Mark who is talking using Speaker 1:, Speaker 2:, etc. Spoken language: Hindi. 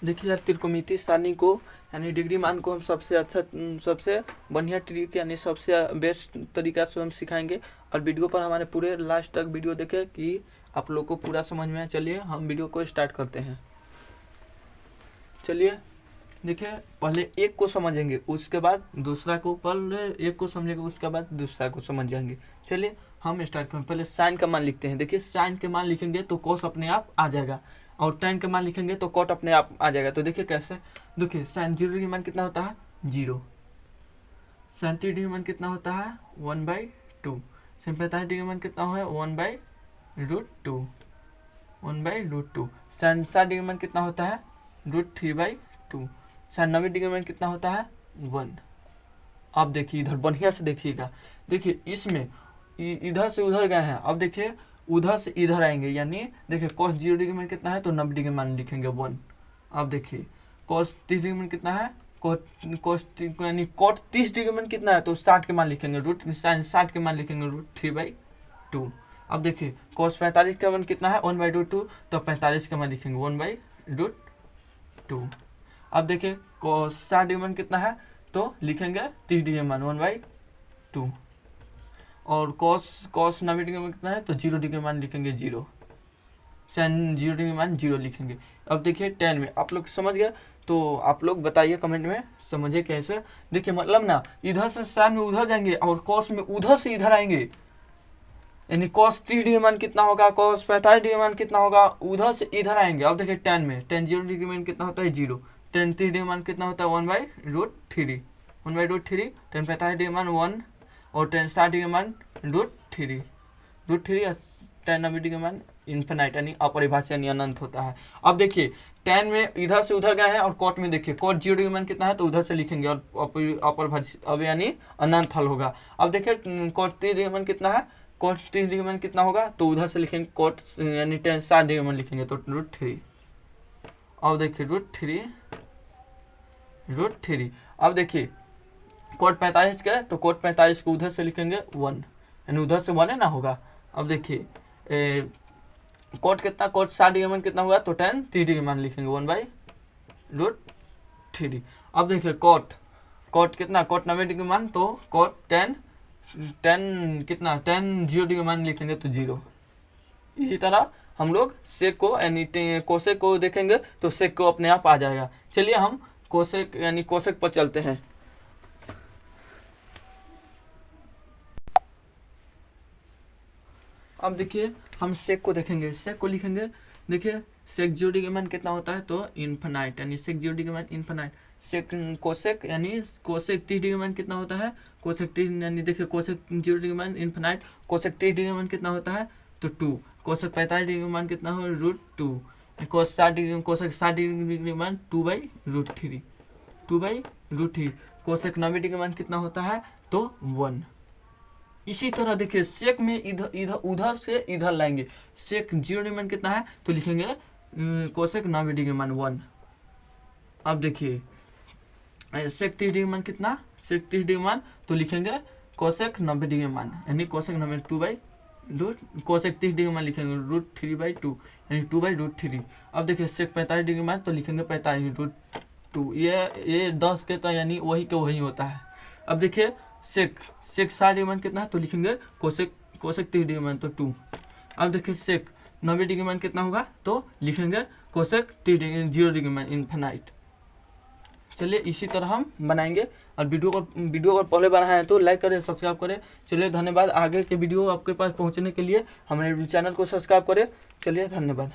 Speaker 1: देखिए यार, त्रिकोणमितीय सारणी को यानी डिग्री मान को हम सबसे बढ़िया ट्रिक यानी सबसे बेस्ट तरीका से हम सिखाएंगे। और वीडियो पर हमारे पूरे लास्ट तक वीडियो देखें कि आप लोग को पूरा समझ में आए। चलिए हम वीडियो को स्टार्ट करते हैं। चलिए देखिए, पहले एक को समझेंगे, उसके बाद दूसरा को, पहले एक को समझेंगे उसके बाद दूसरा को समझ जाएंगे। चलिए हम स्टार्ट करें। पहले साइन का मान लिखते हैं। देखिए साइन के मान लिखेंगे तो कोस अपने आप आ जाएगा, और tan के मान लिखेंगे तो कॉट अपने आप आ जाएगा। तो देखिए कैसे, देखिए साइन 0 डिग्री मान कितना होता है 0, साइन 30 डिग्री मान कितना होता है 1/2, साइन 45 डिग्री मान कितना है 1/√2, 1/√2, साइन 60 डिग्री मान कितना होता है √3/2, साइन 90 डिग्री मान कितना होता है 1। अब देखिए इधर बढ़िया से देखिएगा। देखिए इसमें इधर से उधर गए हैं, अब देखिए उधर से इधर आएंगे, यानी देखिए cos 0 डिग्री मान कितना है तो 90 डिग्री मान लिखेंगे 1। अब देखिए cos 30 डिग्री मान कितना है, यानी cot 30 डिग्री मान कितना है तो 60 के मान लिखेंगे, रूट साइन 60 के मान लिखेंगे √3/2। अब देखिए cos 45 का मान कितना है 1/√2, तो 45 का मान लिखेंगे 1/√2। अब देखिए cos 60 डिग्री मान कितना है तो लिखेंगे 30 डिग्री मान 1/2, और cos 90 डिग्री मान कितना है तो 0 डिग्री मान लिखेंगे 0, साइन 0 डिग्री मान 0 लिखेंगे। अब देखिए tan में आप लोग समझ गए, तो आप लोग बताइए कमेंट में समझे कैसे। देखिए मतलब ना, इधर से साइन में उधर जाएंगे और cos में उधर से इधर आएंगे, यानी cos 30 डिग्री मान कितना होगा, cos 45 डिग्री मान कितना होगा, उधर से इधर आएंगे। अब देखिए tan में tan 0 डिग्री मान कितना होता है 0, tan 30 डिग्री मान कितना होता है 1/√3, 1/√3, tan 45 डिग्री मान 1, और tan 60 डिग्री मान √3, √3, tan 90 डिग्री मान इन्फिनाइट यानी अपरिभाषा यानी अनंत होता है। अब देखिए tan में इधर से उधर गए हैं, और cot में देखिए cot 0 डिग्री मान कितना है तो उधर से लिखेंगे, और अपरिभाषा अब यानी अनंत हल होगा। अब देखिए cot 30 डिग्री मान कितना है, cot 30 डिग्री मान कितना होगा तो उधर से लिखेंगे cot यानी tan 60 डिग्री मान लिखेंगे तो √3। अब देखिए √3। अब देखिए cot 45 का है तो cot 45 को उधर से लिखेंगे 1, यानी उधर से 1 है ना होगा। अब देखिए cot कितना, cot 60 डिग्री मान कितना होगा तो tan 30 डिग्री मान लिखेंगे 1/√3। अब देखिए cot कितना, cot 90 डिग्री मान तो cot tan कितना, tan 0 डिग्री मान लिखेंगे तो 0। इसी तरह हम लोग सेक को यानी कोसेक को देखेंगे तो सेक को अपने आप आ जाएगा। चलिए हम कोसेक यानी कोसेक पर चलते हैं। अब देखिए हम सेक को देखेंगे, सेक को लिखेंगे। देखिए सेक 0 डिग्री मान कितना होता है तो इन्फिनाइट, यानी सेक 0 डिग्री मान इन्फिनाइट। सेक कोसेक यानी कोसेक 30 डिग्री मान कितना होता है, कोसेक 30 यानी देखिए कोसेक 0 डिग्री मान इन्फिनाइट, कोसेक 30 डिग्री मान कितना होता है तो 2, कोसेक 45 डिग्री मान कितना हो √2, कोसेक 60 डिग्री मान 2/√3, 2/√3, कोसेक 90 डिग्री मान कितना होता है तो 1। इसी तरह देखिए सेक में इधर उधर से इधर लाएंगे, सेक 0 डिग्री मान कितना है तो लिखेंगे कोसेक 90 डिग्री मान 1। अब देखिए सेक 30 डिग्री मान कितना, सेक 30 डिग्री मान तो लिखेंगे कोसेक 90 डिग्री मान, यानी कोसेक 90 कोसेक 30 डिग्री मान लिखेंगे √3/2, यानी 2/√3। अब देखिए सेक 45 डिग्री मान तो लिखेंगे 45√2, ये 10 के तो यानी वही के वही होता है। अब देखिए सेक 60 डिग्री मान कितना है तो लिखेंगे कोसेक 30 डिग्री मान तो 2। अब देखिए सेक 90 डिग्री मान कितना होगा तो लिखेंगे कोसेक 30 डिग्री 0 डिग्री मान इन्फिनाइट। चलिए इसी तरह हम बनाएंगे, और वीडियो को पहले बनाए हैं तो लाइक करें, सब्सक्राइब करें। चलिए धन्यवाद। आगे के वीडियो आपके पास पहुंचने के लिए हमारे चैनल को सब्सक्राइब करें। चलिए धन्यवाद।